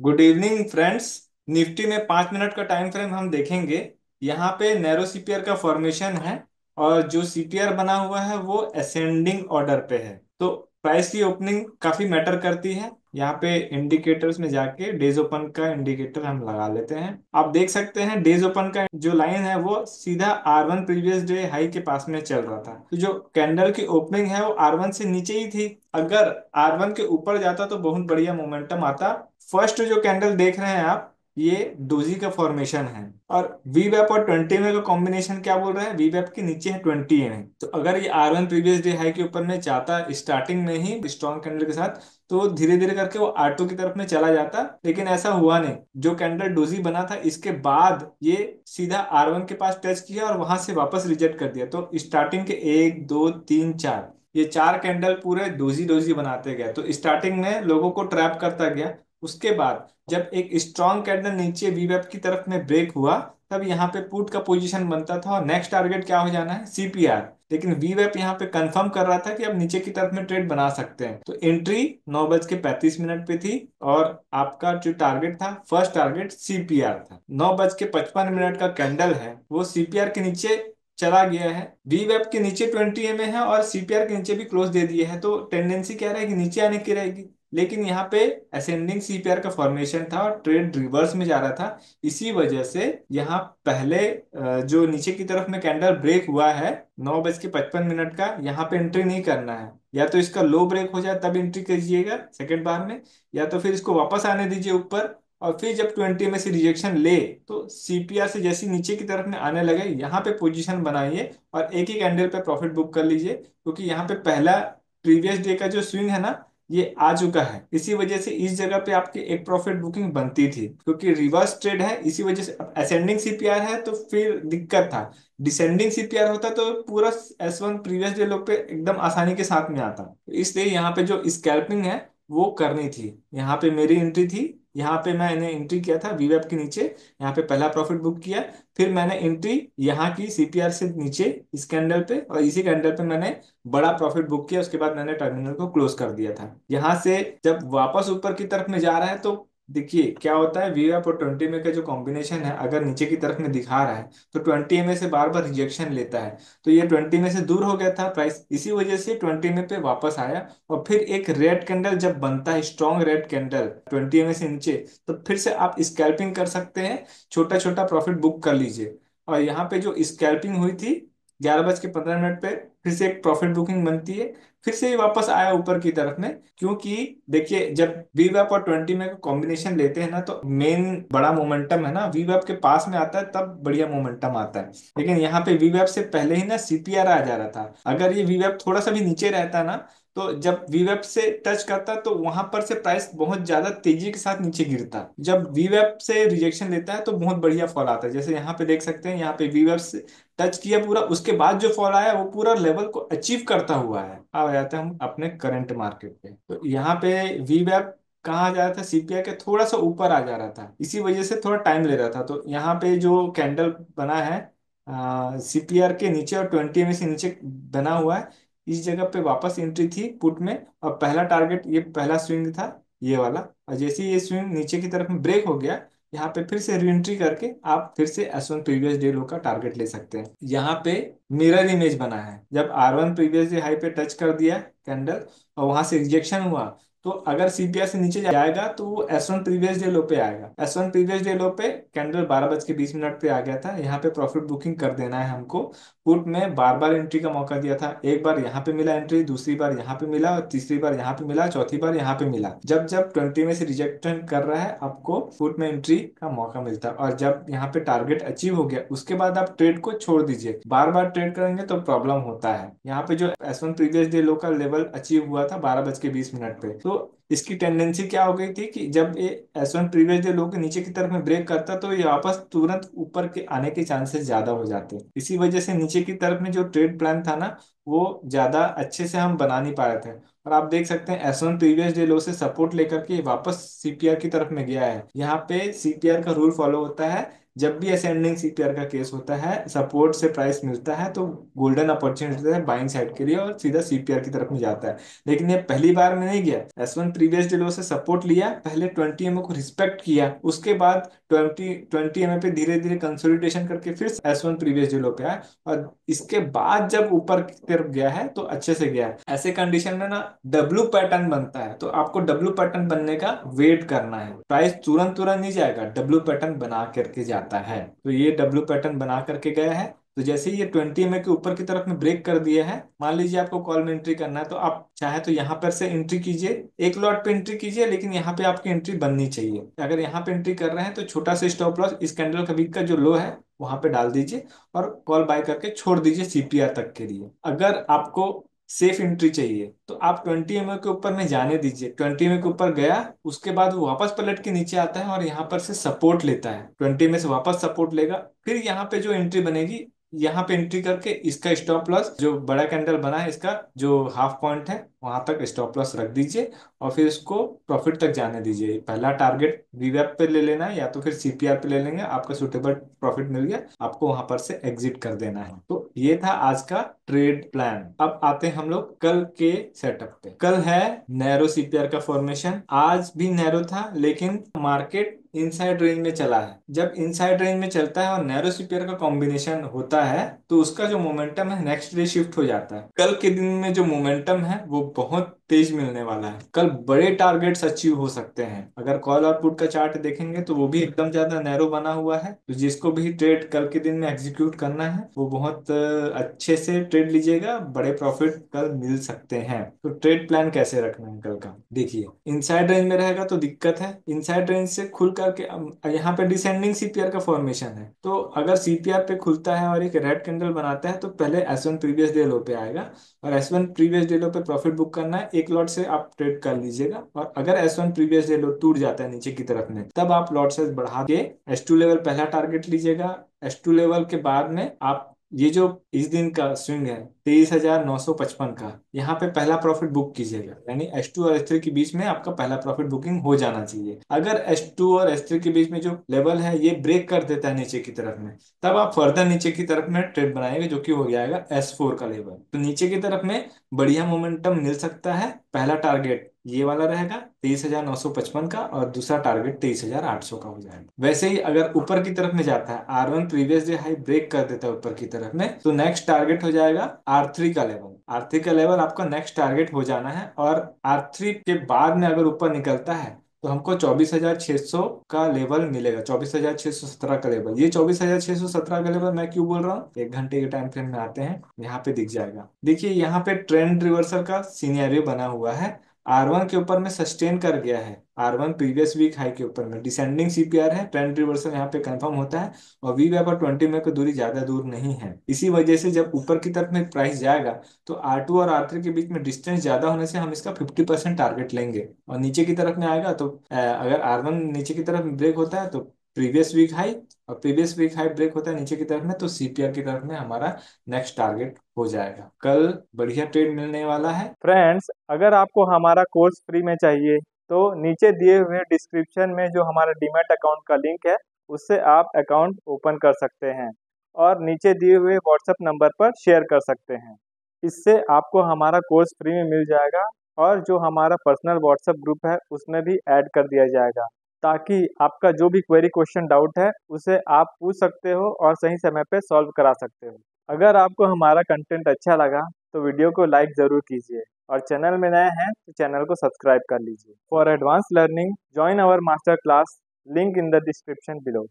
Good evening friends. Nifty में 5 minute का time frame हम देखेंगे। यहाँ पे नैरो सीपीआर का फॉर्मेशन है और जो सीपीआर बना हुआ है वो असेंडिंग ऑर्डर पे है। तो प्राइस की ओपनिंग काफी मैटर करती है। यहाँ पे इंडिकेटर्स में जाके डेज ओपन का इंडिकेटर हम लगा लेते हैं। आप देख सकते हैं डेज ओपन का जो लाइन है वो सीधा R1 प्रीवियस डे हाई के पास में चल रहा था। तो जो कैंडल की ओपनिंग है वो R1 से नीचे ही थी। अगर R1 के ऊपर जाता तो बहुत बढ़िया मोमेंटम आता। फर्स्ट जो कैंडल देख रहे हैं आप, ये डोजी का फॉर्मेशन है और वी वेप और 20 में का कॉम्बिनेशन क्या बोल रहा है, वी वेप के नीचे है 20 में। तो अगर ये R1 प्रीवियस डे हाई के ऊपर में जाता स्टार्टिंग में ही स्ट्रॉन्ग कैंडल के साथ, तो धीरे धीरे करके वो R2 की तरफ में चला जाता। लेकिन ऐसा हुआ नहीं। जो कैंडल डोजी बना था इसके बाद ये सीधा R1 के पास टच किया और वहां से वापस रिजेक्ट कर दिया। तो स्टार्टिंग के 1 2 3 4 ये 4 कैंडल पूरे डोजी डोजी बनाते गए। तो स्टार्टिंग में लोगों को ट्रैप करता गया। उसके बाद जब एक स्ट्रॉन्ग कैंडल नीचे वीवेप की तरफ में ब्रेक हुआ, तब यहाँ पे पुट का पोजीशन बनता था और नेक्स्ट टारगेट क्या हो जाना है, सीपीआर। लेकिन वीवेप यहाँ पे कंफर्म कर रहा था कि अब नीचे की तरफ में ट्रेड बना सकते हैं। तो एंट्री 9:35 पे थी और आपका जो टारगेट था, फर्स्ट टारगेट सीपीआर था। 9:55 का कैंडल है वो सीपीआर के नीचे चला गया है। वी वेब के नीचे 20 में है और सीपीआर के नीचे भी क्लोज दे दिए है। तो टेंडेंसी क्या रहेगी, नीचे आने की रहेगी। लेकिन यहाँ पे असेंडिंग सीपीआर का फॉर्मेशन था और ट्रेड रिवर्स में जा रहा था। इसी वजह से यहाँ पहले जो नीचे की तरफ में कैंडल ब्रेक हुआ है 9:55 का, यहाँ पे एंट्री नहीं करना है। या तो इसका लो ब्रेक हो जाए तब एंट्री कीजिएगा सेकंड बार में, या तो फिर इसको वापस आने दीजिए ऊपर। और फिर जब 20 में से रिजेक्शन ले तो सीपीआर से जैसी नीचे की तरफ में आने लगे यहाँ पे पोजीशन बनाइए और एक ही कैंडल पे प्रॉफिट बुक कर लीजिए। क्योंकि यहाँ पे पहला प्रीवियस डे का जो स्विंग है ना, ये आ चुका है। इसी वजह से इस जगह पे आपकी एक प्रॉफिट बुकिंग बनती थी, क्योंकि रिवर्स ट्रेड है। इसी वजह से अब असेंडिंग सीपीआर है तो फिर दिक्कत था। डिसेंडिंग सीपीआर होता तो पूरा S1 प्रीवियस डे लो पे एकदम आसानी के साथ में आता। तो इसलिए यहाँ पे जो स्कैल्पिंग है वो करनी थी। यहाँ पे मेरी एंट्री थी, यहाँ पे मैंने एंट्री किया था वीवेब के नीचे। यहाँ पे पहला प्रॉफिट बुक किया। फिर मैंने एंट्री यहाँ की सीपीआर से नीचे इस कैंडल पे, और इसी कैंडल पे मैंने बड़ा प्रॉफिट बुक किया। उसके बाद मैंने टर्मिनल को क्लोज कर दिया था। यहाँ से जब वापस ऊपर की तरफ में जा रहा है तो देखिए क्या होता है, वीएफ और 20 में का जो कॉम्बिनेशन है अगर नीचे की तरफ में दिखा रहा है तो 20 में से बार बार रिजेक्शन लेता है। तो ये 20 में से दूर हो गया था प्राइस, इसी वजह से 20 में पे वापस आया। और फिर एक रेड कैंडल जब बनता है, स्ट्रॉन्ग रेड कैंडल 20 में से नीचे, तो फिर से आप स्कैल्पिंग कर सकते हैं, छोटा छोटा प्रॉफिट बुक कर लीजिए। और यहाँ पे जो स्कैल्पिंग हुई थी 11:15 पे, फिर से एक प्रॉफिट बुकिंग बनती है। फिर से ये वापस आया ऊपर की तरफ में। क्योंकि देखिए जब वीवेप और 20 में का कॉम्बिनेशन लेते हैं ना, तो मेन बड़ा मोमेंटम है ना वीवेप के पास में आता है, तब बढ़िया मोमेंटम आता है। लेकिन यहाँ पे वीवेप से पहले ही ना सीपीआर आ जा रहा था। अगर ये वीवेप थोड़ा सा भी नीचे रहता ना, तो जब वीवेप से टच करता तो वहां पर से प्राइस बहुत ज्यादा तेजी के साथ नीचे गिरता। जब वीवेप से रिजेक्शन लेता है तो बहुत बढ़िया फॉल आता है। जैसे यहाँ पे देख सकते हैं, यहाँ पे वीवेप से टच किया पूरा, उसके बाद जो फॉल आया वो पूरा लेवल को अचीव करता हुआ है। अब आ जाते हैं हम अपने करंट मार्केट पे। तो यहाँ पे वीवेप कहाँ जा रहा था, सीपीआई के थोड़ा सा ऊपर आ जा रहा था, इसी वजह से थोड़ा टाइम ले रहा था। तो यहाँ पे जो कैंडल बना है सीपीआर के नीचे और 20 में से नीचे बना हुआ है, इस जगह पे वापस एंट्री थी पुट में। और पहला टारगेट, ये पहला स्विंग था ये वाला। और जैसे ही ये स्विंग नीचे की तरफ में ब्रेक हो गया, यहाँ पे फिर से रीएंट्री करके आप फिर से S1 प्रीवियस डे लो का टारगेट ले सकते हैं। यहाँ पे मिरर इमेज बना है, जब R1 प्रीवियस डे हाई पे टच कर दिया कैंडल और वहां से रिजेक्शन हुआ, तो अगर सीपीआर से नीचे जाएगा तो वो S1 प्रीवियस डे लो पे आएगा। S1 प्रीवियस डे लो पे कैंडल 12:20 पे आ गया था। यहाँ पे प्रॉफिट बुकिंग कर देना है हमको। पुट में बार बार एंट्री का मौका दिया था। एक बार यहाँ पे मिला एंट्री, दूसरी बार यहाँ पे मिला, और तीसरी बार यहाँ पे मिला, चौथी बार यहाँ पे मिला। जब जब 20 में से रिजेक्शन कर रहा है आपको पुट में एंट्री का मौका मिलता है। और जब यहाँ पे टारगेट अचीव हो गया उसके बाद आप ट्रेड को छोड़ दीजिए। बार बार ट्रेड करेंगे तो प्रॉब्लम होता है। यहाँ पे जो S1 प्रीवियस डे लो का लेवल अचीव हुआ था 12:20 पे, तो इसकी टेंडेंसी क्या हो गई थी कि जब ये S1 प्रीवियस डे लो के नीचे की तरफ में ब्रेक करता तो ये वापस तुरंत ऊपर के आने के चांसेस ज्यादा हो जाते। इसी वजह से नीचे की तरफ में जो ट्रेड प्लान था ना, वो ज्यादा अच्छे से हम बना नहीं पा रहे थे। और आप देख सकते हैं S1 प्रीवियस डे लो से सपोर्ट लेकर के वापस सीपीआर की तरफ में गया है। यहाँ पे सीपीआर का रूल फॉलो होता है, जब भी असेंडिंग सीपीआर का केस होता है, सपोर्ट से प्राइस मिलता है तो गोल्डन अपॉर्चुनिटी है बाइंग साइड के लिए और सीधा सीपीआर की तरफ में जाता है। लेकिन ये पहली बार में नहीं गया, S1 प्रीवियस डे लो से सपोर्ट लिया, पहले 20 MA को रिस्पेक्ट किया, उसके बाद 20 MA पे धीरे धीरे कंसोलिडेशन करके फिर S1 प्रीवियस डे लो पे आया, और इसके बाद जब ऊपर की तरफ गया है तो अच्छे से गया है। ऐसे कंडीशन में ना डब्लू पैटर्न बनता है, तो आपको डब्लू पैटर्न बनने का वेट करना है। प्राइस तुरंत तुरंत नहीं जाएगा, डब्लू पैटर्न बना करके जाता है। तो ये डब्लू पैटर्न बना करके गया है। तो जैसे ही ये 20 MA के ऊपर की तरफ में ब्रेक कर दिया है, मान लीजिए आपको कॉल में एंट्री करना है, तो आप चाहे तो यहाँ पर से एंट्री कीजिए, एक लॉट पे एंट्री कीजिए, लेकिन यहाँ पे आपकी एंट्री बननी चाहिए। अगर यहाँ पे एंट्री कर रहे हैं तो छोटा सा स्टॉप लॉस इस कैंडल का वीक का जो लो है वहां पे डाल दीजिए और कॉल बाय करके छोड़ दीजिए सीपीआर तक के लिए। अगर आपको सेफ एंट्री चाहिए तो आप 20 MA के ऊपर में जाने दीजिए। 20 MA के ऊपर गया, उसके बाद वो वापस पलट के नीचे आता है और यहाँ पर से सपोर्ट लेता है, 20 MA से वापस सपोर्ट लेगा, फिर यहाँ पे जो एंट्री बनेगी, यहाँ पे एंट्री करके इसका स्टॉप लॉस जो बड़ा कैंडल बना है इसका जो हाफ पॉइंट है वहां तक स्टॉप लॉस रख दीजिए और फिर इसको प्रॉफिट तक जाने दीजिए। पहला टारगेट वीवेप पे ले लेना है या तो फिर सीपीआर पे ले लेंगे, आपका सुटेबल प्रॉफिट मिल गया, आपको वहां पर से एग्जिट कर देना है। तो ये था आज का ट्रेड प्लान। अब आते हैं हम लोग कल के सेटअप पे। कल है नैरो सीपीआर का फॉर्मेशन। आज भी नैरो था लेकिन मार्केट इनसाइड रेंज में चला है। जब इनसाइड रेंज में चलता है और नैरो सीपीआर का कॉम्बिनेशन होता है तो उसका जो मोमेंटम है नेक्स्ट डे शिफ्ट हो जाता है। कल के दिन में जो मोमेंटम है वो बहुत तेज मिलने वाला है। कल बड़े टारगेट्स अचीव हो सकते हैं। अगर कॉल और पुट का चार्ट देखेंगे तो वो भी एकदम ज्यादा नैरो बना हुआ है, तो जिसको भी ट्रेड कल के दिन में एग्जीक्यूट करना है वो बहुत अच्छे से ट्रेड लीजिएगा, बड़े प्रॉफिट कल मिल सकते हैं। तो ट्रेड प्लान कैसे रखना है कल का, देखिए इनसाइड रेंज में रहेगा तो दिक्कत है, इनसाइड रेंज से खुल करके यहाँ पे डिसेंडिंग सीपीआर का फॉर्मेशन है, तो अगर सीपीआर पे खुलता है और एक रेड कैंडल बनाता है तो पहले S1 प्रीवियस डे लो पे आएगा, और S1 प्रीवियस डे लो पे प्रॉफिट बुक करना है, एक लॉट से आप ट्रेड कर लीजिएगा। और अगर S1 प्रीवियस डे लो टूट जाता है नीचे की तरफ में, तब आप लॉट साइज बढ़ा के S2 लेवल पहला टारगेट लीजिएगा। S2 लेवल के बाद में आप ये जो इस दिन का स्विंग है 23,955 का, यहाँ पे पहला प्रॉफिट बुक कीजिएगा, यानी S2 और S3 के बीच में आपका पहला प्रॉफिट बुकिंग हो जाना चाहिए। अगर S2 और S3 के बीच में जो लेवल है ये ब्रेक कर देता है नीचे की तरफ में, तब आप फर्दर नीचे की तरफ में ट्रेड बनाएंगे जो कि हो जाएगा S4 का लेवल। तो नीचे की तरफ में बढ़िया मोमेंटम मिल सकता है। पहला टारगेट ये वाला रहेगा 23,955 का, और दूसरा टारगेट 23,800 का हो जाएगा। वैसे ही अगर ऊपर की तरफ में जाता है, R1 previous day high break कर देता है ऊपर की तरफ में, तो नेक्स्ट टारगेट हो जाएगा R3 का लेवल। R3 का लेवल आपका नेक्स्ट टारगेट हो जाना है, और R3 के बाद में अगर ऊपर निकलता है तो हमको 24,600 का लेवल मिलेगा, 24,617 का लेवल। ये 24,617 का लेवल मैं क्यों बोल रहा हूँ, एक घंटे के टाइम फ्रेम में आते हैं, यहाँ पे दिख जाएगा। देखिए यहाँ पे ट्रेंड रिवर्सल का सिनेरियो बना हुआ है। R1 के ऊपर में सस्टेन कर गया है, R1 प्रीवियस वीक हाई के ऊपर में डिसेंडिंग सीपीआर है, ट्रेंड रिवर्सल यहाँ पे कंफर्म होता है, और वी वेपर 20 में की दूरी ज्यादा दूर नहीं है। इसी वजह से जब ऊपर की तरफ में प्राइस जाएगा तो R2 और R3 के बीच में डिस्टेंस ज्यादा होने से हम इसका 50% टारगेट लेंगे, और नीचे की तरफ में आएगा तो अगर R1 नीचे की तरफ ब्रेक होता है तो प्रीवियस वीक हाई, और प्रीवियस वीक हाई ब्रेक होता है नीचे की तरफ में तो सीपीआर की तरफ में हमारा नेक्स्ट टारगेट हो जाएगा। कल बढ़िया ट्रेड मिलने वाला है। फ्रेंड्स, अगर आपको हमारा कोर्स फ्री में चाहिए तो नीचे दिए हुए डिस्क्रिप्शन में जो हमारा डीमैट अकाउंट का लिंक है उससे आप अकाउंट ओपन कर सकते हैं और नीचे दिए हुए व्हाट्सएप नंबर पर शेयर कर सकते हैं। इससे आपको हमारा कोर्स फ्री में मिल जाएगा और जो हमारा पर्सनल व्हाट्सएप ग्रुप है उसमें भी ऐड कर दिया जाएगा, ताकि आपका जो भी क्वेरी क्वेश्चन डाउट है उसे आप पूछ सकते हो और सही समय पे सॉल्व करा सकते हो। अगर आपको हमारा कंटेंट अच्छा लगा तो वीडियो को लाइक ज़रूर कीजिए, और चैनल में नए हैं तो चैनल को सब्सक्राइब कर लीजिए। For advance learning join our master class, link in the description below.